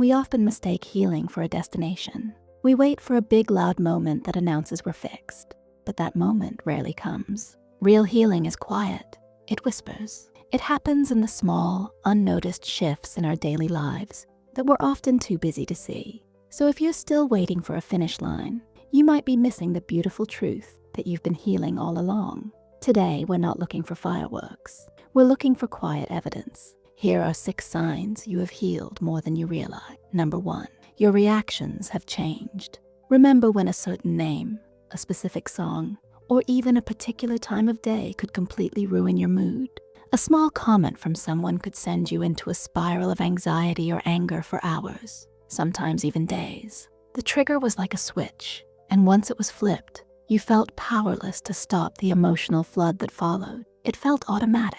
We often mistake healing for a destination. We wait for a big, loud moment that announces we're fixed. But that moment rarely comes. Real healing is quiet. It whispers. It happens in the small, unnoticed shifts in our daily lives that we're often too busy to see. So if you're still waiting for a finish line, you might be missing the beautiful truth that you've been healing all along. Today, we're not looking for fireworks. We're looking for quiet evidence. Here are 6 signs you have healed more than you realize. Number 1, your reactions have changed. Remember when a certain name, a specific song, or even a particular time of day could completely ruin your mood. A small comment from someone could send you into a spiral of anxiety or anger for hours, sometimes even days. The trigger was like a switch, and once it was flipped, you felt powerless to stop the emotional flood that followed. It felt automatic,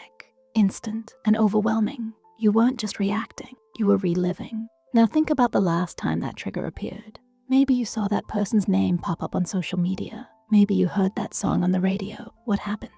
instant, and overwhelming. You weren't just reacting, you were reliving. Now think about the last time that trigger appeared. Maybe you saw that person's name pop up on social media. Maybe you heard that song on the radio. What happened?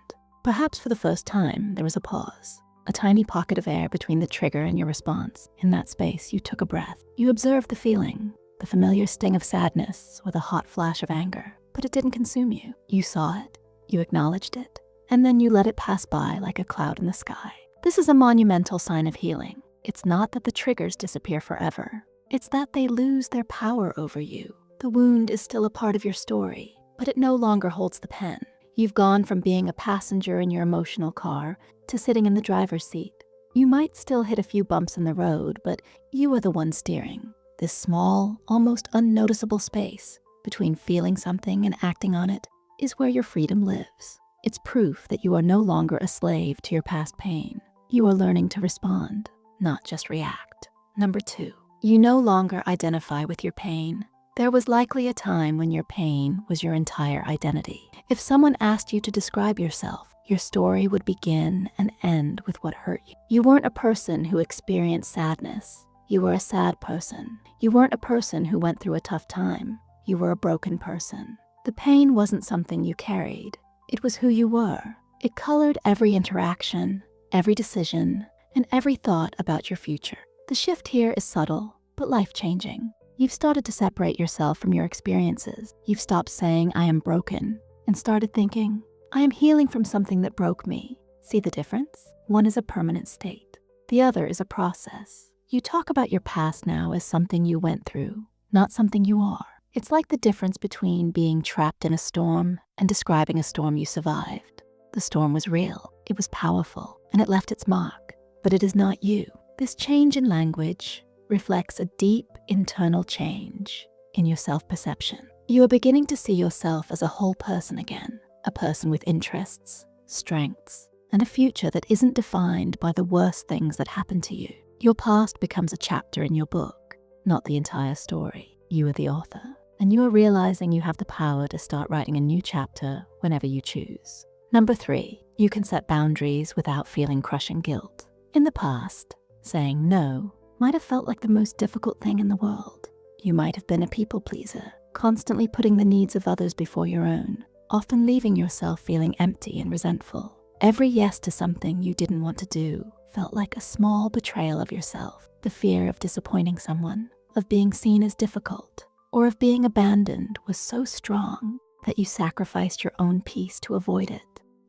Perhaps for the first time, there was a pause, a tiny pocket of air between the trigger and your response. In that space, you took a breath. You observed the feeling, the familiar sting of sadness or the hot flash of anger, but it didn't consume you. You saw it, you acknowledged it, and then you let it pass by like a cloud in the sky. This is a monumental sign of healing. It's not that the triggers disappear forever. It's that they lose their power over you. The wound is still a part of your story, but it no longer holds the pen. You've gone from being a passenger in your emotional car to sitting in the driver's seat. You might still hit a few bumps in the road, but you are the one steering. This small, almost unnoticeable space between feeling something and acting on it is where your freedom lives. It's proof that you are no longer a slave to your past pain. You are learning to respond, not just react. Number 2, you no longer identify with your pain. There was likely a time when your pain was your entire identity. If someone asked you to describe yourself, your story would begin and end with what hurt you. You weren't a person who experienced sadness. You were a sad person. You weren't a person who went through a tough time. You were a broken person. The pain wasn't something you carried. It was who you were. It colored every interaction, every decision, and every thought about your future. The shift here is subtle, but life-changing. You've started to separate yourself from your experiences. You've stopped saying, I am broken, and started thinking, I am healing from something that broke me. See the difference? One is a permanent state. The other is a process. You talk about your past now as something you went through, not something you are. It's like the difference between being trapped in a storm and describing a storm you survived. The storm was real, it was powerful, and it left its mark, but it is not you. This change in language reflects a deep internal change in your self-perception. You are beginning to see yourself as a whole person again, a person with interests, strengths, and a future that isn't defined by the worst things that happened to you. Your past becomes a chapter in your book, not the entire story. You are the author, and you are realizing you have the power to start writing a new chapter whenever you choose. Number 3, you can set boundaries without feeling crushing guilt. In the past, saying no might have felt like the most difficult thing in the world. You might have been a people pleaser, constantly putting the needs of others before your own, often leaving yourself feeling empty and resentful. Every yes to something you didn't want to do felt like a small betrayal of yourself. The fear of disappointing someone, of being seen as difficult, or of being abandoned was so strong that you sacrificed your own peace to avoid it.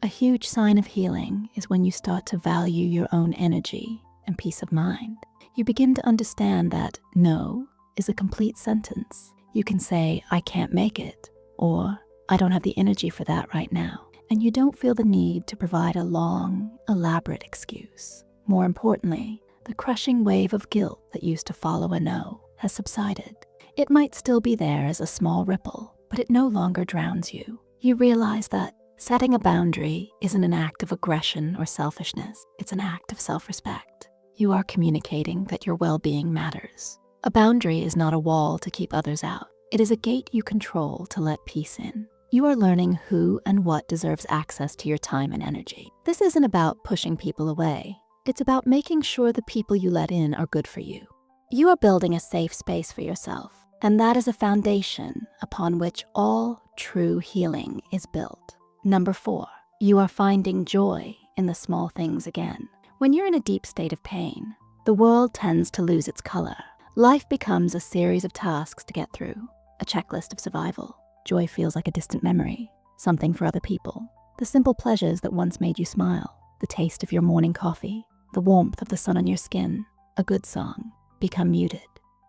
A huge sign of healing is when you start to value your own energy and peace of mind. You begin to understand that no is a complete sentence. You can say, I can't make it, or I don't have the energy for that right now. And you don't feel the need to provide a long, elaborate excuse. More importantly, the crushing wave of guilt that used to follow a no has subsided. It might still be there as a small ripple, but it no longer drowns you. You realize that setting a boundary isn't an act of aggression or selfishness. It's an act of self-respect. You are communicating that your well-being matters. A boundary is not a wall to keep others out. It is a gate you control to let peace in. You are learning who and what deserves access to your time and energy. This isn't about pushing people away. It's about making sure the people you let in are good for you. You are building a safe space for yourself, and that is a foundation upon which all true healing is built. Number 4, you are finding joy in the small things again. When you're in a deep state of pain, the world tends to lose its color. Life becomes a series of tasks to get through, a checklist of survival. Joy feels like a distant memory, something for other people. The simple pleasures that once made you smile, the taste of your morning coffee, the warmth of the sun on your skin, a good song, become muted,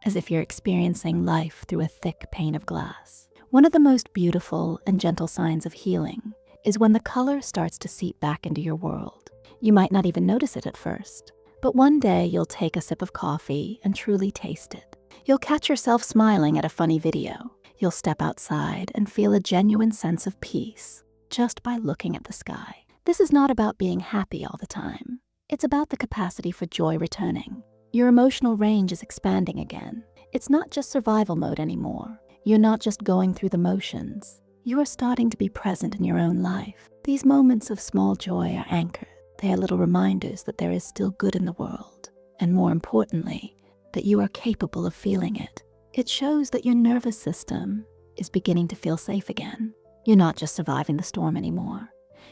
as if you're experiencing life through a thick pane of glass. One of the most beautiful and gentle signs of healing is when the color starts to seep back into your world. You might not even notice it at first, but one day you'll take a sip of coffee and truly taste it. You'll catch yourself smiling at a funny video. You'll step outside and feel a genuine sense of peace just by looking at the sky. This is not about being happy all the time. It's about the capacity for joy returning. Your emotional range is expanding again. It's not just survival mode anymore. You're not just going through the motions. You are starting to be present in your own life. These moments of small joy are anchored. They are little reminders that there is still good in the world, and more importantly, that you are capable of feeling it. It shows that your nervous system is beginning to feel safe again. You're not just surviving the storm anymore.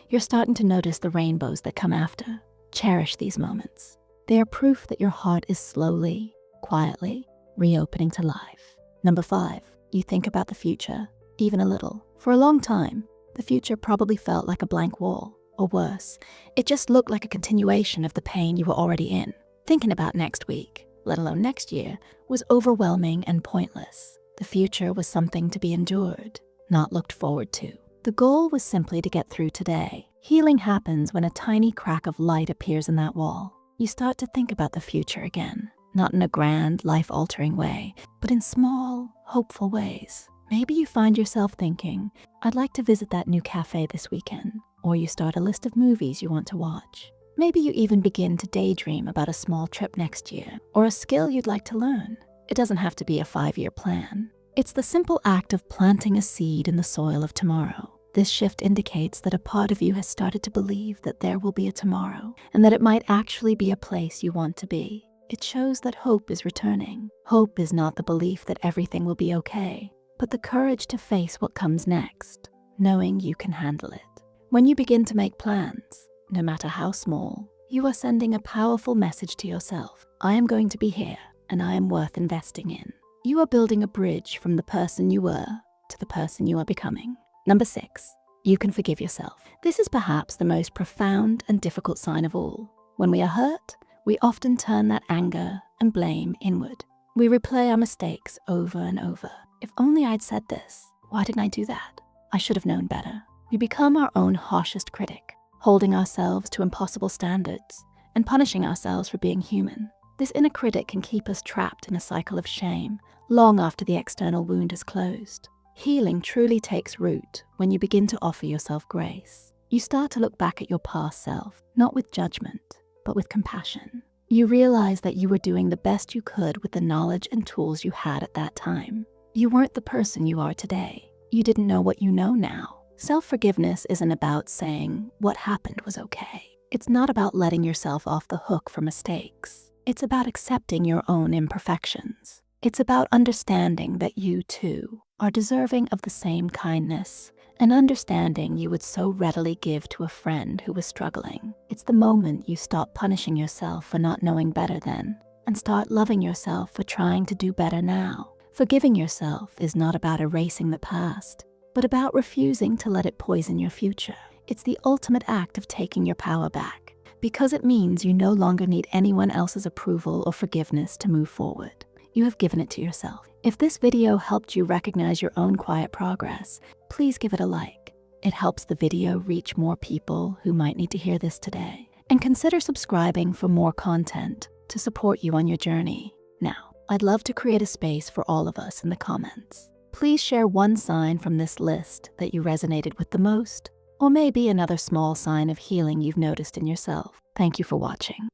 You're starting to notice the rainbows that come after. Cherish these moments. They are proof that your heart is slowly, quietly reopening to life. Number 5, you think about the future, even a little. For a long time, the future probably felt like a blank wall. Or worse, it just looked like a continuation of the pain you were already in. Thinking about next week, let alone next year, was overwhelming and pointless. The future was something to be endured, not looked forward to. The goal was simply to get through today. Healing happens when a tiny crack of light appears in that wall. You start to think about the future again, not in a grand, life-altering way, but in small, hopeful ways. Maybe you find yourself thinking, I'd like to visit that new cafe this weekend. Or you start a list of movies you want to watch. Maybe you even begin to daydream about a small trip next year, or a skill you'd like to learn. It doesn't have to be a 5-year plan. It's the simple act of planting a seed in the soil of tomorrow. This shift indicates that a part of you has started to believe that there will be a tomorrow, and that it might actually be a place you want to be. It shows that hope is returning. Hope is not the belief that everything will be okay, but the courage to face what comes next, knowing you can handle it. When you begin to make plans, no matter how small, you are sending a powerful message to yourself. I am going to be here, and I am worth investing in. You are building a bridge from the person you were to the person you are becoming. Number 6, you can forgive yourself. This is perhaps the most profound and difficult sign of all. When we are hurt, we often turn that anger and blame inward. We replay our mistakes over and over. If only I'd said this. Why didn't I do that? I should have known better. We become our own harshest critic, holding ourselves to impossible standards and punishing ourselves for being human. This inner critic can keep us trapped in a cycle of shame long after the external wound has closed. Healing truly takes root when you begin to offer yourself grace. You start to look back at your past self, not with judgment, but with compassion. You realize that you were doing the best you could with the knowledge and tools you had at that time. You weren't the person you are today. You didn't know what you know now. Self-forgiveness isn't about saying what happened was okay. It's not about letting yourself off the hook for mistakes. It's about accepting your own imperfections. It's about understanding that you, too, are deserving of the same kindness, an understanding you would so readily give to a friend who was struggling. It's the moment you stop punishing yourself for not knowing better then, and start loving yourself for trying to do better now. Forgiving yourself is not about erasing the past, but about refusing to let it poison your future. It's the ultimate act of taking your power back, because it means you no longer need anyone else's approval or forgiveness to move forward. You have given it to yourself. If this video helped you recognize your own quiet progress, please give it a like. It helps the video reach more people who might need to hear this today. And consider subscribing for more content to support you on your journey. Now, I'd love to create a space for all of us in the comments. Please share one sign from this list that you resonated with the most, or maybe another small sign of healing you've noticed in yourself. Thank you for watching.